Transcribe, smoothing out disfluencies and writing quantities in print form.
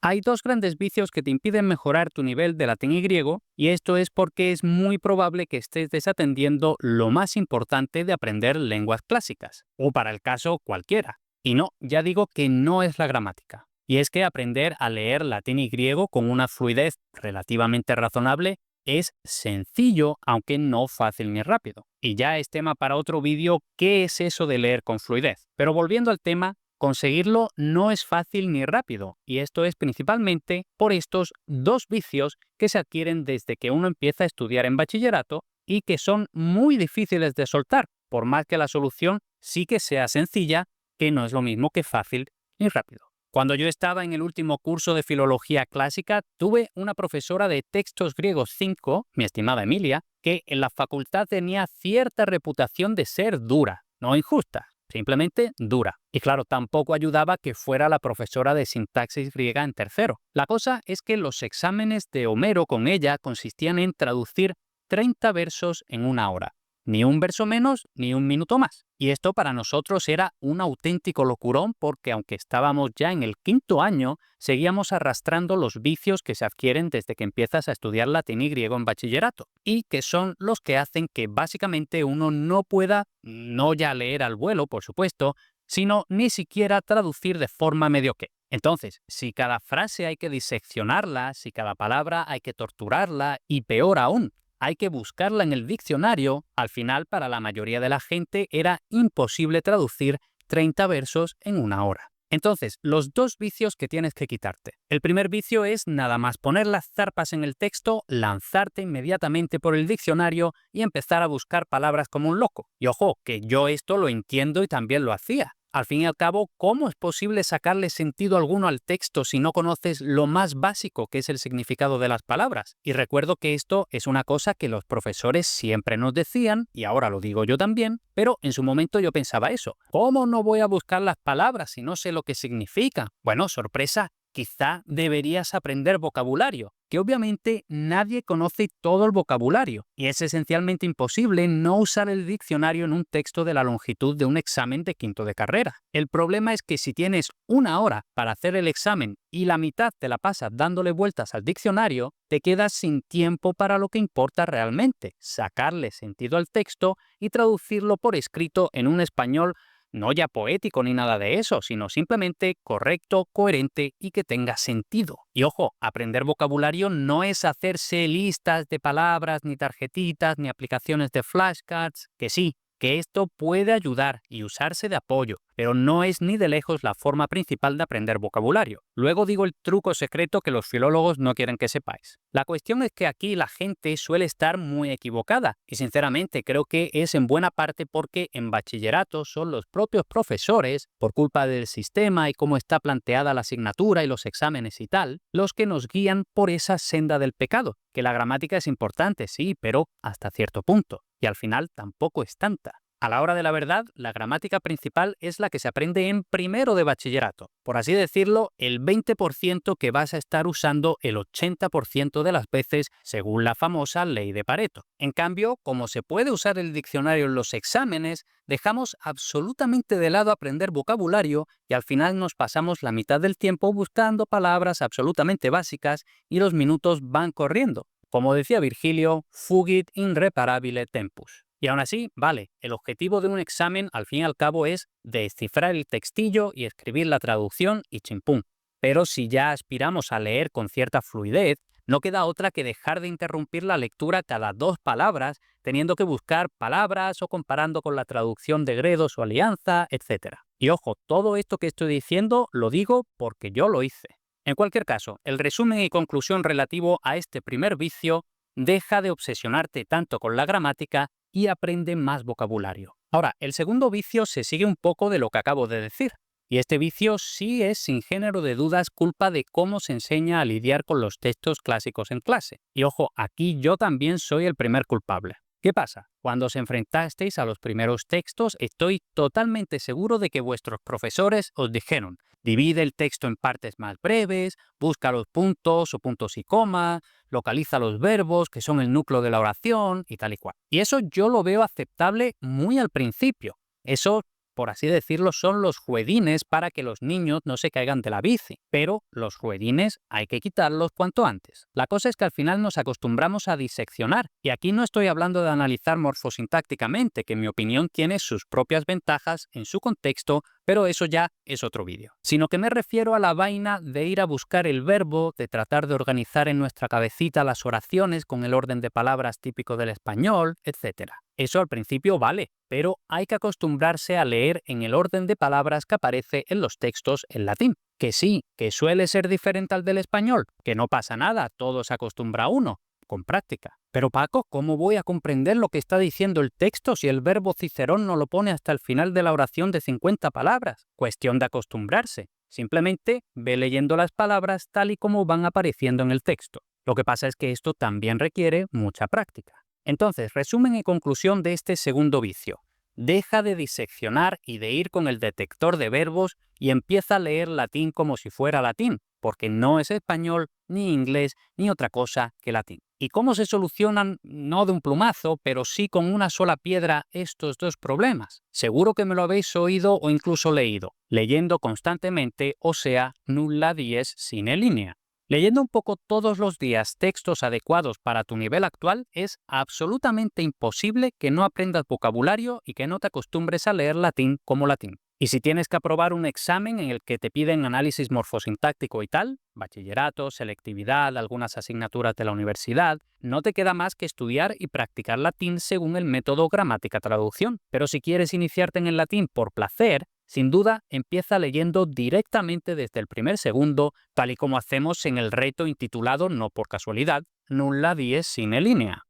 Hay dos grandes vicios que te impiden mejorar tu nivel de latín y griego, y esto es porque es muy probable que estés desatendiendo lo más importante de aprender lenguas clásicas, o para el caso cualquiera. Y no, ya digo que no es la gramática. Y es que aprender a leer latín y griego con una fluidez relativamente razonable es sencillo, aunque no fácil ni rápido. Y ya es tema para otro vídeo qué es eso de leer con fluidez. Pero volviendo al tema, conseguirlo no es fácil ni rápido, y esto es principalmente por estos dos vicios que se adquieren desde que uno empieza a estudiar en bachillerato y que son muy difíciles de soltar, por más que la solución sí que sea sencilla, que no es lo mismo que fácil ni rápido. Cuando yo estaba en el último curso de filología clásica, tuve una profesora de textos griegos 5, mi estimada Emilia, que en la facultad tenía cierta reputación de ser dura, no injusta, simplemente dura. Y claro, tampoco ayudaba que fuera la profesora de sintaxis griega en tercero. La cosa es que los exámenes de Homero con ella consistían en traducir 30 versos en una hora. Ni un verso menos, ni un minuto más. Y esto para nosotros era un auténtico locurón porque aunque estábamos ya en el quinto año, seguíamos arrastrando los vicios que se adquieren desde que empiezas a estudiar latín y griego en bachillerato, y que son los que hacen que básicamente uno no pueda, no ya leer al vuelo, por supuesto, sino ni siquiera traducir de forma mediocre. Entonces, si cada frase hay que diseccionarla, si cada palabra hay que torturarla, y peor aún, hay que buscarla en el diccionario, al final para la mayoría de la gente era imposible traducir 30 versos en una hora. Entonces, los dos vicios que tienes que quitarte. El primer vicio es nada más poner las zarpas en el texto, lanzarte inmediatamente por el diccionario y empezar a buscar palabras como un loco. Y ojo, que yo esto lo entiendo y también lo hacía. Al fin y al cabo, ¿cómo es posible sacarle sentido alguno al texto si no conoces lo más básico que es el significado de las palabras? Y recuerdo que esto es una cosa que los profesores siempre nos decían, y ahora lo digo yo también, pero en su momento yo pensaba eso. ¿Cómo no voy a buscar las palabras si no sé lo que significan? Bueno, sorpresa. Quizá deberías aprender vocabulario, que obviamente nadie conoce todo el vocabulario, y es esencialmente imposible no usar el diccionario en un texto de la longitud de un examen de quinto de carrera. El problema es que si tienes una hora para hacer el examen y la mitad te la pasas dándole vueltas al diccionario, te quedas sin tiempo para lo que importa realmente, sacarle sentido al texto y traducirlo por escrito en un español no ya poético ni nada de eso, sino simplemente correcto, coherente y que tenga sentido. Y ojo, aprender vocabulario no es hacerse listas de palabras, ni tarjetitas, ni aplicaciones de flashcards, que sí, que esto puede ayudar y usarse de apoyo, pero no es ni de lejos la forma principal de aprender vocabulario. Luego digo el truco secreto que los filólogos no quieren que sepáis. La cuestión es que aquí la gente suele estar muy equivocada y sinceramente creo que es en buena parte porque en bachillerato son los propios profesores, por culpa del sistema y cómo está planteada la asignatura y los exámenes y tal, los que nos guían por esa senda del pecado, que la gramática es importante, sí, pero hasta cierto punto. Y al final tampoco es tanta. A la hora de la verdad, la gramática principal es la que se aprende en primero de bachillerato. Por así decirlo, el 20% que vas a estar usando el 80% de las veces según la famosa ley de Pareto. En cambio, como se puede usar el diccionario en los exámenes, dejamos absolutamente de lado aprender vocabulario y al final nos pasamos la mitad del tiempo buscando palabras absolutamente básicas y los minutos van corriendo. Como decía Virgilio, fugit irreparabile tempus. Y aún así, vale, el objetivo de un examen al fin y al cabo es descifrar el textillo y escribir la traducción y chimpún. Pero si ya aspiramos a leer con cierta fluidez, no queda otra que dejar de interrumpir la lectura cada dos palabras, teniendo que buscar palabras o comparando con la traducción de Gredos o Alianza, etc. Y ojo, todo esto que estoy diciendo lo digo porque yo lo hice. En cualquier caso, el resumen y conclusión relativo a este primer vicio: deja de obsesionarte tanto con la gramática y aprende más vocabulario. Ahora, el segundo vicio se sigue un poco de lo que acabo de decir. Y este vicio sí es, sin género de dudas, culpa de cómo se enseña a lidiar con los textos clásicos en clase. Y ojo, aquí yo también soy el primer culpable. ¿Qué pasa? Cuando os enfrentasteis a los primeros textos, estoy totalmente seguro de que vuestros profesores os dijeron: divide el texto en partes más breves, busca los puntos o puntos y comas, localiza los verbos, que son el núcleo de la oración, y tal y cual. Y eso yo lo veo aceptable muy al principio. Eso por así decirlo, son los juegines para que los niños no se caigan de la bici. Pero los juegines hay que quitarlos cuanto antes. La cosa es que al final nos acostumbramos a diseccionar, y aquí no estoy hablando de analizar morfosintácticamente, que en mi opinión tiene sus propias ventajas en su contexto, pero eso ya es otro vídeo. Sino que me refiero a la vaina de ir a buscar el verbo, de tratar de organizar en nuestra cabecita las oraciones con el orden de palabras típico del español, etc. Eso al principio vale, pero hay que acostumbrarse a leer en el orden de palabras que aparece en los textos en latín. Que sí, que suele ser diferente al del español, que no pasa nada, todo se acostumbra a uno, con práctica. Pero Paco, ¿cómo voy a comprender lo que está diciendo el texto si el verbo Cicerón no lo pone hasta el final de la oración de 50 palabras? Cuestión de acostumbrarse. Simplemente ve leyendo las palabras tal y como van apareciendo en el texto. Lo que pasa es que esto también requiere mucha práctica. Entonces, resumen y conclusión de este segundo vicio. Deja de diseccionar y de ir con el detector de verbos y empieza a leer latín como si fuera latín, porque no es español, ni inglés, ni otra cosa que latín. ¿Y cómo se solucionan, no de un plumazo, pero sí con una sola piedra, estos dos problemas? Seguro que me lo habéis oído o incluso leído, leyendo constantemente, o sea, nulla dies sine linea. Leyendo un poco todos los días textos adecuados para tu nivel actual, es absolutamente imposible que no aprendas vocabulario y que no te acostumbres a leer latín como latín. Y si tienes que aprobar un examen en el que te piden análisis morfosintáctico y tal, bachillerato, selectividad, algunas asignaturas de la universidad, no te queda más que estudiar y practicar latín según el método gramática-traducción. Pero si quieres iniciarte en el latín por placer, sin duda, empieza leyendo directamente desde el primer segundo, tal y como hacemos en el reto intitulado, no por casualidad, Nulla dies sine linea.